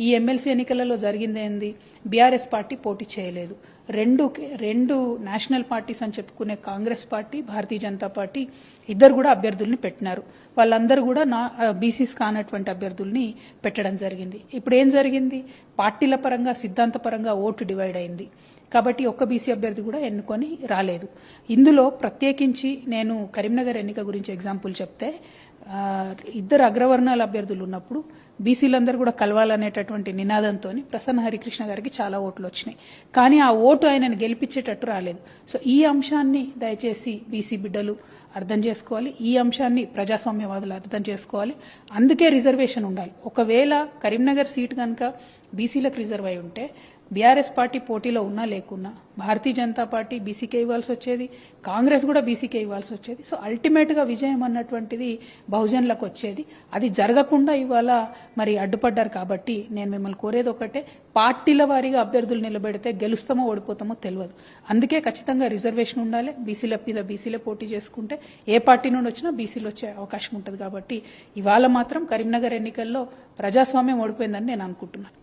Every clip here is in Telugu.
ఈ ఎమ్మెల్సీ ఎన్నికలలో జరిగింది ఏంది? బీఆర్ఎస్ పార్టీ పోటీ చేయలేదు. రెండు నేషనల్ పార్టీస్ అని చెప్పుకునే కాంగ్రెస్ పార్టీ, భారతీయ జనతా పార్టీ ఇద్దరు కూడా అభ్యర్థుల్ని పెట్టినారు. వాళ్ళందరూ కూడా బీసీస్ కానటువంటి అభ్యర్థుల్ని పెట్టడం జరిగింది. ఇప్పుడు ఏం జరిగింది? పార్టీల పరంగా, సిద్ధాంతపరంగా ఓటు డివైడ్ అయింది. కాబట్టి ఒక్క బీసీ అభ్యర్థి కూడా ఎన్నుకొని రాలేదు. ఇందులో ప్రత్యేకించి నేను కరీంనగర్ ఎన్నిక గురించి ఎగ్జాంపుల్ చెప్తే, ఇద్దరు అగ్రవర్ణాల అభ్యర్థులు ఉన్నప్పుడు బీసీలందరూ కూడా కలవాలనేటటువంటి నినాదంతో ప్రసన్న హరికృష్ణ గారికి చాలా ఓట్లు వచ్చినాయి. కానీ ఆ ఓటు ఆయనను గెలిపించేటట్టు రాలేదు. సో ఈ అంశాన్ని దయచేసి బీసీ బిడ్డలు అర్థం చేసుకోవాలి. ఈ అంశాన్ని ప్రజాస్వామ్యవాదులు అర్థం చేసుకోవాలి. అందుకే రిజర్వేషన్ ఉండాలి. ఒకవేళ కరీంనగర్ సీట్ కనుక బీసీలకు రిజర్వ్ అయి ఉంటే బీఆర్ఎస్ పార్టీ పోటీలో ఉన్నా లేకున్నా భారతీయ జనతా పార్టీ బీసీకే ఇవ్వాల్సి వచ్చేది, కాంగ్రెస్ కూడా బీసీకే ఇవ్వాల్సి వచ్చేది. సో అల్టిమేట్ గా విజయం అన్నటువంటిది బహుజనులకు వచ్చేది. అది జరగకుండా ఇవాళ మరి అడ్డుపడ్డారు. కాబట్టి నేను మిమ్మల్ని కోరేది ఒకటే, పార్టీల వారీగా అభ్యర్థులు నిలబెడితే గెలుస్తామో ఓడిపోతామో తెలియదు. అందుకే ఖచ్చితంగా రిజర్వేషన్ ఉండాలి. బీసీల మీద బీసీలే పోటీ చేసుకుంటే ఏ పార్టీ నుండి వచ్చినా బీసీలు వచ్చే అవకాశం ఉంటుంది. కాబట్టి ఇవాళ మాత్రం కరీంనగర్ ఎన్నికల్లో ప్రజాస్వామ్యం ఓడిపోయిందని నేను అనుకుంటున్నాను.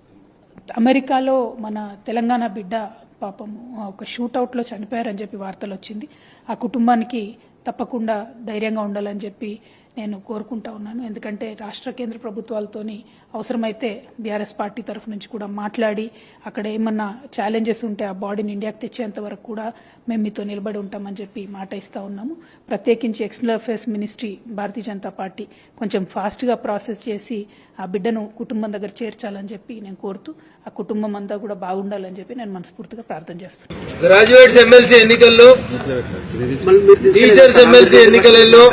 అమెరికాలో మన తెలంగాణ బిడ్డ పాపము ఒక షూట్అవుట్లో చనిపోయారని చెప్పి వార్తలు వచ్చింది. ఆ కుటుంబానికి తప్పకుండా ధైర్యంగా ఉండాలని చెప్పి నేను కోరుకుంటా ఉన్నాను. ఎందుకంటే రాష్ట్ర కేంద్ర ప్రభుత్వాలతోని అవసరమైతే బీఆర్ఎస్ పార్టీ తరఫు నుంచి కూడా మాట్లాడి అక్కడ ఏమన్నా ఛాలెంజెస్ ఉంటే ఆ బాడీని ఇండియాకి తెచ్చేంత వరకు కూడా మేము మీతో నిలబడి ఉంటామని చెప్పి మాట ఇస్తా ఉన్నాము. ప్రత్యేకించి external affairs ministry, Bharatiya Janata party కొంచెం ఫాస్ట్గా ప్రాసెస్ చేసి ఆ బిడ్డను కుటుంబం దగ్గర చేర్చాలని చెప్పి నేను కోరుతూ ఆ కుటుంబం అంతా కూడా బాగుండాలని చెప్పి నేను మనస్ఫూర్తిగా ప్రార్థన చేస్తున్నాను. గ్రాడ్యుయేట్స్ ఎమ్మెల్సీ ఎన్నికల్లో, టీచర్స్ ఎమ్మెల్సీ ఎన్నికలలో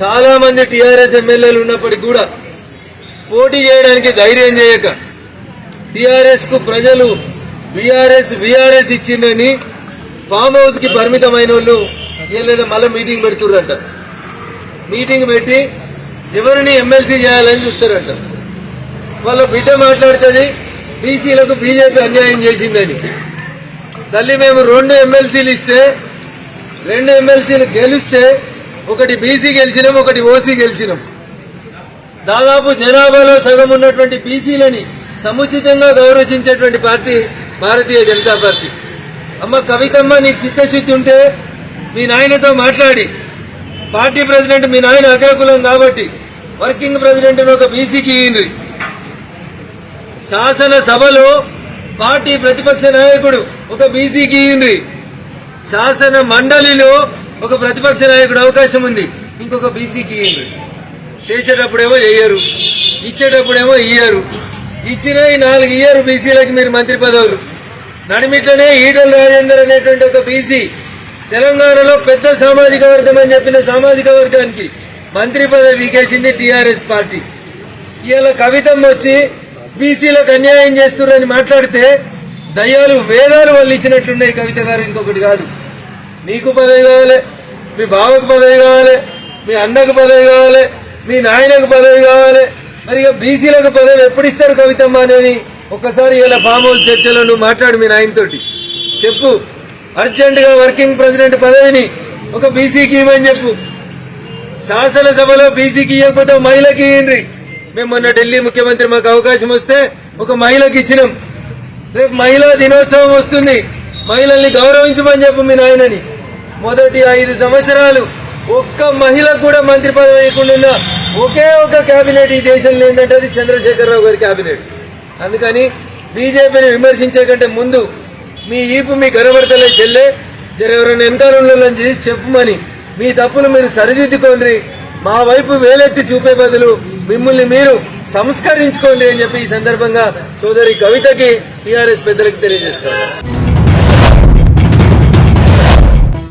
చాలా మంది టీఆర్ఎస్ ఎమ్మెల్యేలు ఉన్నప్పటికీ కూడా పోటీ చేయడానికి ధైర్యం చేయక టీఆర్ఎస్ కు ప్రజలు వీఆర్ఎస్ ఇచ్చిందని ఫామ్ హౌస్ కి పరిమితమైన వాళ్ళు ఏం లేదా మళ్ళీ మీటింగ్ పెడుతుర్రంట. మీటింగ్ పెట్టి ఎవరిని ఎమ్మెల్సీ చేయాలని చూస్తారంట. వాళ్ళ బిడ్డ మాట్లాడుతుంది బీసీలకు బీజేపీ అన్యాయం చేసిందని. తల్లి మేము 2 ఎమ్మెల్సీలు ఇస్తే 2 ఎమ్మెల్సీలు గెలిస్తే ఒకటి బీసీ గెలిచినాం, ఒకటి ఓసీ గెలిచినాం. దాదాపు జనాభాలో సగం ఉన్నటువంటి బీసీలని సముచితంగా గౌరవించేటువంటి పార్టీ భారతీయ జనతా పార్టీ. అమ్మ కవితమ్మ, నీకు చిత్తశుద్ధి ఉంటే మీ నాయనతో మాట్లాడి, పార్టీ ప్రెసిడెంట్ మీ నాయన అగ్రకులం కాబట్టి వర్కింగ్ ప్రెసిడెంట్ ఒక బీసీకి ఇయ్యండి. శాసనసభలో పార్టీ ప్రతిపక్ష నాయకుడు ఒక బీసీకి ఇయ్యండి. శాసన మండలిలో ఒక ప్రతిపక్ష నాయకుడు అవకాశం ఉంది, ఇంకొక బీసీకి ఇయ్యండి. చేసేటప్పుడేమో చెయ్యరు, ఇచ్చేటప్పుడేమో ఇయ్యరు. ఇచ్చిన 4 ఇయ్యరు బీసీలకి మీరు మంత్రి పదవులు. నడిమిట్లనే ఈటల రాజేందర్ అనేటువంటి ఒక బీసీ తెలంగాణలో పెద్ద సామాజిక వర్గం అని చెప్పిన సామాజిక వర్గానికి మంత్రి పదవి వీకేసింది టీఆర్ఎస్ పార్టీ. ఇవాళ కవితం వచ్చి బీసీలకు అన్యాయం చేస్తున్నారని మాట్లాడితే దయ్యాలు వేదాలు వాళ్ళు ఇచ్చినట్లున్నాయి. కవిత గారు ఇంకొకటి కాదు. నీకు పదవి కావాలి, మీ బావకు పదవి కావాలి, మీ అన్నకు పదవి కావాలి, మీ నాయనకు పదవి కావాలి. మరి ఇక బీసీలకు పదవి ఎప్పుడు ఇస్తారు కవితమ్మ అనేది ఒక్కసారి ఇలా ఫామ్ హౌస్ చర్చలో నువ్వు మాట్లాడు. మీ నాయనతోటి చెప్పు, అర్జెంట్ గా వర్కింగ్ ప్రెసిడెంట్ పదవిని ఒక బీసీకి ఇవ్వని చెప్పు. శాసనసభలో బీసీకి ఇవ్వకపోతే మహిళకి ఇయ్యండి. మేము మొన్న ఢిల్లీ ముఖ్యమంత్రి మాకు అవకాశం వస్తే ఒక మహిళకి ఇచ్చినాం. రేపు మహిళా దినోత్సవం వస్తుంది, మహిళల్ని గౌరవించమని చెప్పు మీ నాయనని. మొదటి 5 సంవత్సరాలు ఒక్క మహిళకు కూడా మంత్రి పదవి ఇవ్వకుండా ఒకే ఒక కేబినెట్ ఈ దేశంలో ఏంటంటే అది చంద్రశేఖరరావు గారి కేబినెట్. అందుకని బీజేపీని విమర్శించే కంటే ముందు మీ ఈపు మీ గర్వపడతలే చెల్లె, ఎవరైనా వెనకాలంలో చేసి చెప్పుమని మీ తప్పులు మీరు సరిదిద్దుకోండి. మా వైపు వేలెత్తి చూపే బదులు మిమ్మల్ని మీరు సంస్కరించుకోండి అని చెప్పి ఈ సందర్భంగా సోదరి కవితకి టీఆర్ఎస్ పెద్దలకు తెలియజేస్తారు.